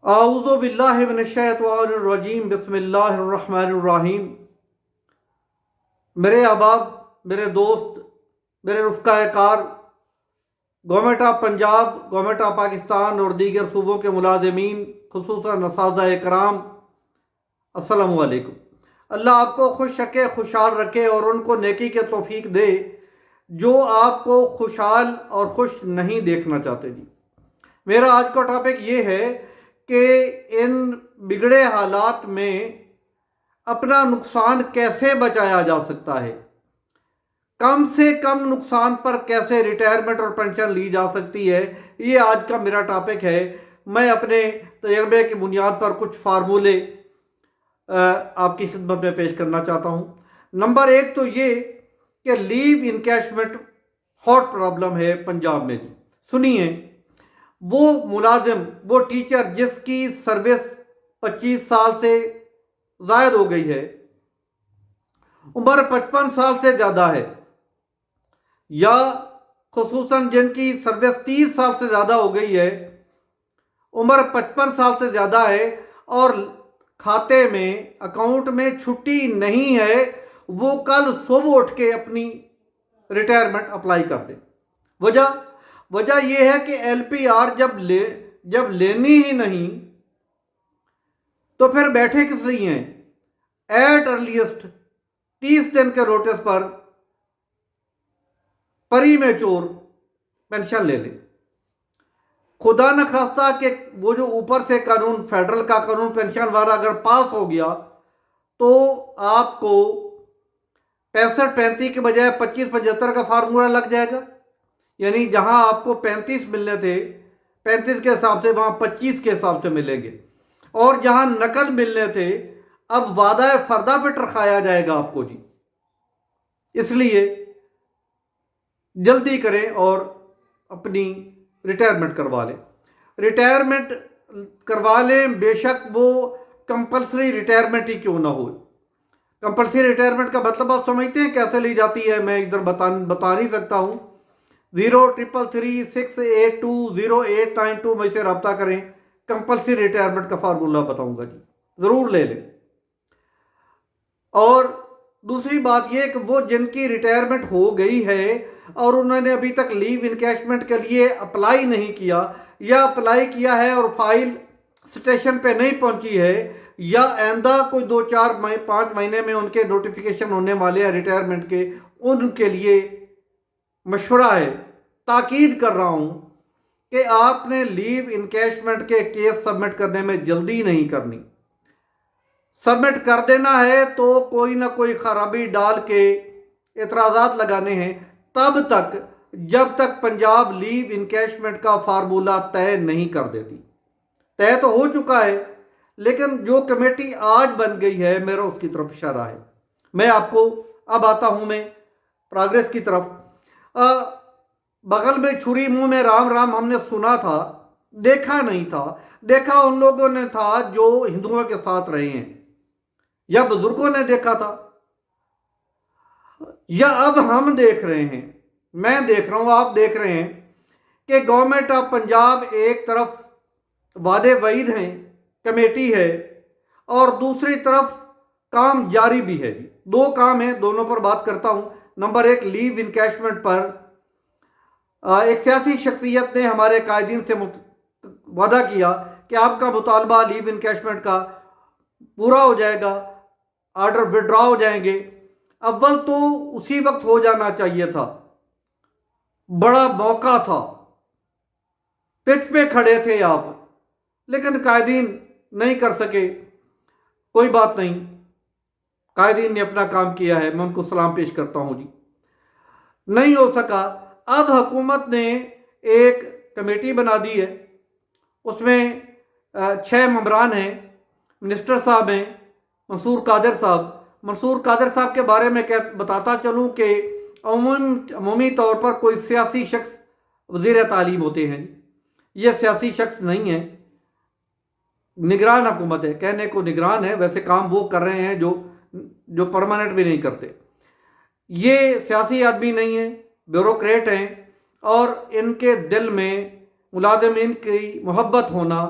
اعوذ باللہ من الشیطان الرجیم بسم اللہ الرحمن الرحیم۔ میرے احباب، میرے دوست، میرے رفقۂ کار، government of Punjab, government of Pakistan اور دیگر صوبوں کے ملازمین، خصوصاً اساتذہ کرام، السلام علیکم۔ اللہ آپ کو خوش رکھے، خوشحال رکھے اور ان کو نیکی کے توفیق دے جو آپ کو خوشحال اور خوش نہیں دیکھنا چاہتے۔ جی، میرا آج کا ٹاپک یہ ہے کہ ان بگڑے حالات میں اپنا نقصان کیسے بچایا جا سکتا ہے، کم سے کم نقصان پر کیسے ریٹائرمنٹ اور پینشن لی جا سکتی ہے۔ یہ آج کا میرا ٹاپک ہے۔ میں اپنے تجربے کی بنیاد پر کچھ فارمولے آپ کی خدمت میں پیش کرنا چاہتا ہوں۔ نمبر ایک تو یہ کہ لیو انکیشمنٹ ہاٹ پرابلم ہے پنجاب میں۔ جی سنیے، وہ ملازم، وہ ٹیچر جس کی سروس 25 سال سے زائد ہو گئی ہے، عمر 55 سال سے زیادہ ہے، یا خصوصاً جن کی سروس 30 سال سے زیادہ ہو گئی ہے، عمر 55 سال سے زیادہ ہے اور کھاتے میں، اکاؤنٹ میں چھٹی نہیں ہے، وہ کل صبح اٹھ کے اپنی ریٹائرمنٹ اپلائی کر دیں۔ وجہ یہ ہے کہ ایل پی آر جب لینی ہی نہیں تو پھر بیٹھے کس لیے ہیں؟ ایٹ ارلیسٹ 30 دن کے نوٹس پر پری میں چور پینشن لے لیں۔ خدا نخواستہ کہ وہ جو اوپر سے قانون، فیڈرل کا قانون پینشن والا اگر پاس ہو گیا تو آپ کو 65-35 کے بجائے 25-75 کا فارمولہ لگ جائے گا، یعنی جہاں آپ کو 35 ملنے تھے 35 کے حساب سے وہاں 25 کے حساب سے ملیں گے، اور جہاں نقل ملنے تھے اب وعدہ فردہ پہ ٹرکایا جائے گا آپ کو۔ جی اس لیے جلدی کریں اور اپنی ریٹائرمنٹ کروا لیں۔ ریٹائرمنٹ کروا لیں، بے شک وہ کمپلسری ریٹائرمنٹ ہی کیوں نہ ہو۔ کمپلسری ریٹائرمنٹ کا مطلب آپ سمجھتے ہیں کیسے لی جاتی ہے؟ میں ادھر بتا نہیں سکتا ہوں۔ 0333682089 میں سے رابطہ کریں، کمپلسری ریٹائرمنٹ کا فارمولہ بتاؤں گا۔ جی ضرور لے لیں۔ اور دوسری بات یہ کہ وہ جن کی ریٹائرمنٹ ہو گئی ہے اور انہوں نے ابھی تک لیو انکیشمنٹ کے لیے اپلائی نہیں کیا، یا اپلائی کیا ہے اور فائل سٹیشن پہ نہیں پہنچی ہے، یا آئندہ کوئی 2-4-5 مہینے میں ان کے نوٹیفیکیشن ہونے والے ہیں ریٹائرمنٹ کے، ان کے لیے مشورہ ہے، تاکید کر رہا ہوں کہ آپ نے لیو انکیشمنٹ کے کیس سبمٹ کرنے میں جلدی نہیں کرنی۔ سبمٹ کر دینا ہے تو کوئی نہ کوئی خرابی ڈال کے اعتراضات لگانے ہیں، تب تک جب تک پنجاب لیو انکیشمنٹ کا فارمولہ طے نہیں کر دیتی۔ طے تو ہو چکا ہے، لیکن جو کمیٹی آج بن گئی ہے میرا اس کی طرف اشارہ ہے۔ میں آپ کو اب آتا ہوں میں پروگریس کی طرف۔ بغل میں چھری منہ میں رام رام ہم نے سنا تھا، دیکھا نہیں تھا۔ دیکھا ان لوگوں نے تھا جو ہندوؤں کے ساتھ رہے ہیں، یا بزرگوں نے دیکھا تھا، یا اب ہم دیکھ رہے ہیں، میں دیکھ رہا ہوں، آپ دیکھ رہے ہیں کہ گورنمنٹ آف پنجاب ایک طرف وعدے وعید ہیں، کمیٹی ہے، اور دوسری طرف کام جاری بھی ہے۔ دو کام ہیں، دونوں پر بات کرتا ہوں۔ نمبر ایک، لیو انکیشمنٹ پر ایک سیاسی شخصیت نے ہمارے قائدین سے وعدہ کیا کہ آپ کا مطالبہ لیو انکیشمنٹ کا پورا ہو جائے گا، آرڈر وڈرا ہو جائیں گے۔ اول تو اسی وقت ہو جانا چاہیے تھا، بڑا موقع تھا، پچ پہ کھڑے تھے آپ، لیکن قائدین نہیں کر سکے۔ کوئی بات نہیں، قائدین نے اپنا کام کیا ہے، میں ان کو سلام پیش کرتا ہوں۔ جی نہیں ہو سکا، اب حکومت نے ایک کمیٹی بنا دی ہے، اس میں 6 ممبران ہیں۔ منسٹر صاحب ہیں منصور قادر صاحب۔ منصور قادر صاحب کے بارے میں بتاتا چلوں کہ عمومی طور پر کوئی سیاسی شخص وزیر تعلیم ہوتے ہیں، یہ سیاسی شخص نہیں ہے، نگران حکومت ہے، کہنے کو نگران ہے، ویسے کام وہ کر رہے ہیں جو پرماننٹ بھی نہیں کرتے۔ یہ سیاسی آدمی نہیں ہیں، بیوروکریٹ ہیں، اور ان کے دل میں ملازمین کی محبت ہونا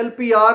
LPR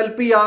LPR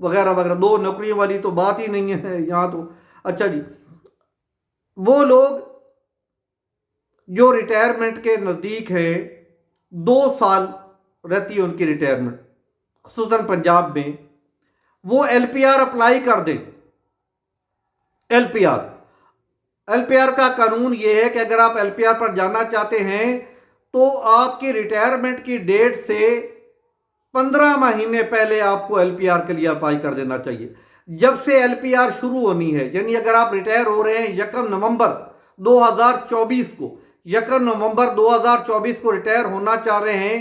وغیرہ وغیرہ، 2 نوکریوں والی تو بات ہی نہیں ہے یہاں تو۔ اچھا جی، وہ لوگ جو ریٹائرمنٹ کے نزدیک ہیں، 2 سال رہتی ہے ان کی ریٹائرمنٹ، خصوصاً پنجاب میں، وہ ایل پی آر اپلائی کر دیں۔ ایل پی آر کا قانون یہ ہے کہ اگر آپ ایل پی آر پر جانا چاہتے ہیں تو آپ کی ریٹائرمنٹ کی ڈیٹ سے 15 مہینے پہلے آپ کو ایل پی آر کے لیے اپلائی کر دینا چاہیے۔ جب سے ایل پی آر شروع ہونی ہے، یعنی اگر آپ ریٹائر ہو رہے ہیں 1 نومبر 2024 کو، 1 نومبر 2024 کو ریٹائر ہونا چاہ رہے ہیں،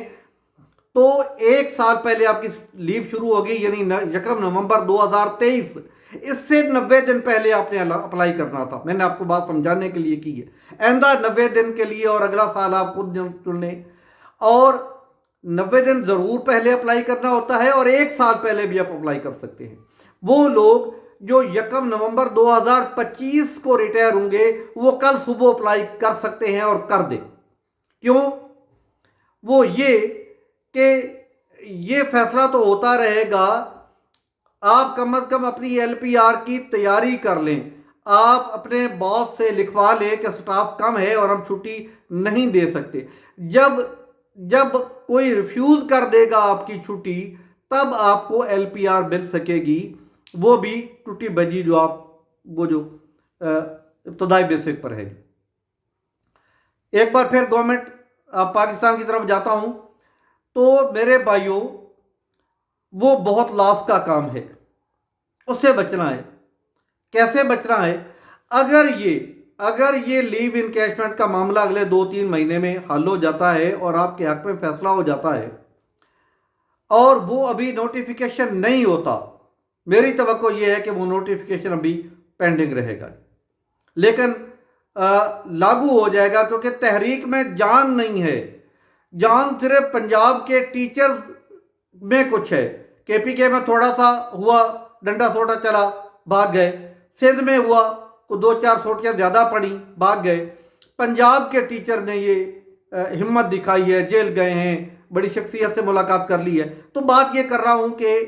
تو 1 سال پہلے آپ کی لیو شروع ہوگی، یعنی 1 نومبر 2023۔ اس سے 90 دن پہلے آپ نے اپلائی کرنا تھا۔ میں نے آپ کو بات سمجھانے کے لیے کی ہے، آئندہ 90 دن کے لیے، اور اگلا سال آپ خود چن لیں، اور 90 دن ضرور پہلے اپلائی کرنا ہوتا ہے، اور 1 سال پہلے بھی آپ اپلائی کر سکتے ہیں۔ وہ لوگ جو 1 نومبر 2025 کو ریٹائر ہوں گے، وہ کل صبح اپلائی کر سکتے ہیں اور کر دیں۔ کیوں؟ وہ یہ کہ یہ فیصلہ تو ہوتا رہے گا، آپ کم از کم اپنی ایل پی آر کی تیاری کر لیں، آپ اپنے باس سے لکھوا لیں کہ سٹاف کم ہے اور ہم چھٹی نہیں دے سکتے۔ جب کوئی ریفیوز کر دے گا آپ کی چھٹی، تب آپ کو ایل پی آر مل سکے گی، وہ بھی ٹوٹی بجی جو ابتدائی بیسک پر ہے۔ ایک بار پھر گورنمنٹ پاکستان کی طرف جاتا ہوں، تو میرے بھائیوں، وہ بہت لاس کا کام ہے، اس سے بچنا ہے۔ کیسے بچنا ہے؟ اگر یہ لیو انکیشمنٹ کا معاملہ اگلے 2-3 مہینے میں حل ہو جاتا ہے اور آپ کے حق میں فیصلہ ہو جاتا ہے، اور وہ ابھی نوٹیفیکیشن نہیں ہوتا، میری توقع یہ ہے کہ وہ نوٹیفیکیشن ابھی پینڈنگ رہے گا، لیکن لاگو ہو جائے گا، کیونکہ تحریک میں جان نہیں ہے۔ جان صرف پنجاب کے ٹیچرز میں کچھ ہے، کے پی کے میں تھوڑا سا ہوا، ڈنڈا سوٹا چلا، بھاگ گئے۔ سندھ میں ہوا، 2-4 سوٹیاں زیادہ پڑی، بھاگ گئے۔ پنجاب کے ٹیچر نے یہ ہمت دکھائی ہے، جیل گئے ہیں، بڑی شخصیت سے ملاقات کر لی ہے۔ تو بات یہ کر رہا ہوں کہ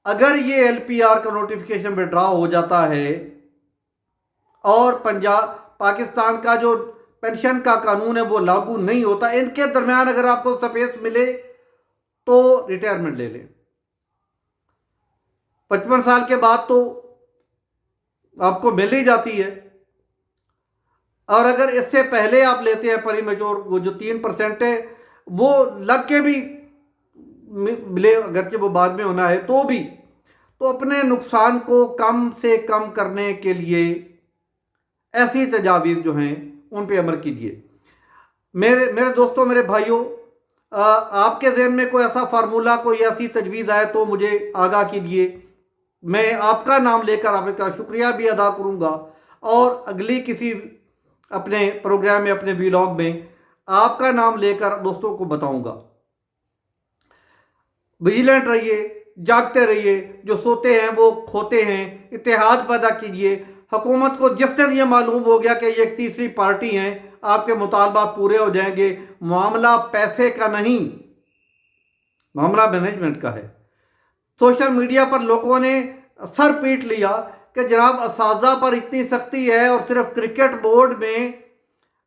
اگر یہ ایل پی آر کا نوٹیفیکیشن وڈرا ہو جاتا ہے اور پاکستان کا جو پینشن کا قانون ہے وہ لاگو نہیں ہوتا، ان کے درمیان اگر آپ کو سپیس ملے تو ریٹائرمنٹ لے لیں۔ 55 سال کے بعد تو آپ کو مل ہی جاتی ہے، اور اگر اس سے پہلے آپ لیتے ہیں پری میچور، وہ جو 3% ہے، وہ لگ کے بھی ملے، اگرچہ وہ بعد میں ہونا ہے تو بھی، تو اپنے نقصان کو کم سے کم کرنے کے لیے ایسی تجاویز جو ہیں ان پہ عمل کیجیے۔ میرے دوستوں، میرے بھائیوں، آپ کے ذہن میں کوئی ایسا فارمولہ، کوئی ایسی تجویز آئے تو مجھے آگاہ کیجیے۔ میں آپ کا نام لے کر آپ کا شکریہ بھی ادا کروں گا، اور اگلی کسی اپنے پروگرام میں، اپنے ویلاگ میں آپ کا نام لے کر دوستوں کو بتاؤں گا۔ ویجیلنٹ رہیے، جاگتے رہیے، جو سوتے ہیں وہ کھوتے ہیں، اتحاد پیدا کیجیے۔ حکومت کو جس دن یہ معلوم ہو گیا کہ یہ ایک تیسری پارٹی ہیں، آپ کے مطالبات پورے ہو جائیں گے۔ معاملہ پیسے کا نہیں، معاملہ مینجمنٹ کا ہے۔ سوشل میڈیا پر لوگوں نے سر پیٹ لیا کہ جناب اساتذہ پر اتنی سختی ہے، اور صرف کرکٹ بورڈ میں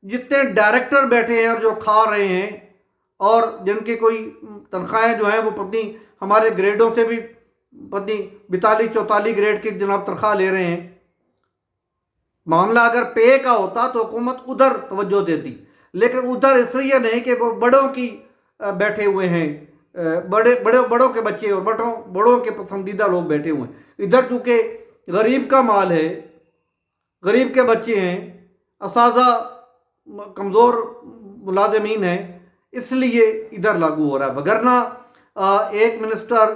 جتنے ڈائریکٹر بیٹھے ہیں اور جو کھا رہے ہیں، اور جن کی کوئی تنخواہیں جو ہیں وہ پتنی ہمارے گریڈوں سے بھی پتنی 42-44 گریڈ کی جناب تنخواہ لے رہے ہیں۔ معاملہ اگر پے کا ہوتا تو حکومت ادھر توجہ دیتی، لیکن ادھر اس لیے نہیں کہ وہ بڑوں کی بیٹھے ہوئے ہیں، بڑوں کے بچے اور بڑوں کے پسندیدہ لوگ بیٹھے ہوئے ہیں۔ ادھر چونکہ غریب کا مال ہے، غریب کے بچے ہیں، اساتذہ کمزور ملازمین ہیں، اس لیے ادھر لاگو ہو رہا ہے۔ وگرنہ ایک منسٹر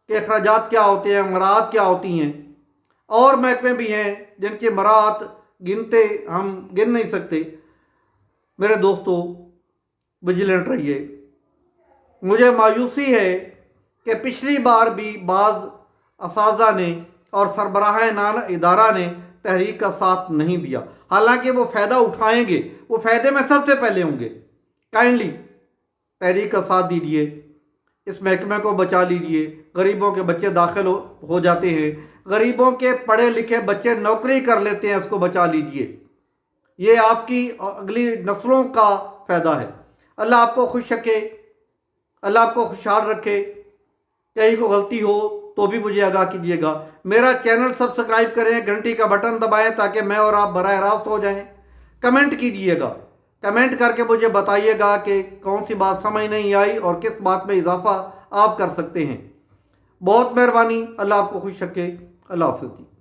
کے اخراجات کیا ہوتے ہیں، مراعات کیا ہوتی ہیں، اور محکمے بھی ہیں جن کے مراعات ہم گن نہیں سکتے۔ میرے دوستو، ویجیلنٹ رہیے۔ مجھے مایوسی ہے کہ پچھلی بار بھی بعض اساتذہ نے اور سربراہان ادارہ نے تحریک کا ساتھ نہیں دیا، حالانکہ وہ فائدہ اٹھائیں گے، وہ فائدے میں سب سے پہلے ہوں گے۔ کائنڈلی تحریک کا ساتھ دیجیے۔ اس محکمے کو بچا لیجئے۔ غریبوں کے بچے داخل ہو جاتے ہیں، غریبوں کے پڑھے لکھے بچے نوکری کر لیتے ہیں، اس کو بچا لیجئے۔ یہ آپ کی اگلی نسلوں کا فائدہ ہے۔ اللہ آپ کو خوش رکھے، اللہ آپ کو خوشحال رکھے۔ کہیں کوئی غلطی ہو تو بھی مجھے آگاہ کیجیے گا۔ میرا چینل سبسکرائب کریں، گھنٹی کا بٹن دبائیں تاکہ میں اور آپ براہ راست ہو جائیں۔ کمنٹ کیجیے گا، کمنٹ کر کے مجھے بتائیے گا کہ کون سی بات سمجھ نہیں آئی اور کس بات میں اضافہ آپ کر سکتے ہیں۔ بہت مہربانی، اللہ آپ کو خوش رکھے۔ اللہ حافظ۔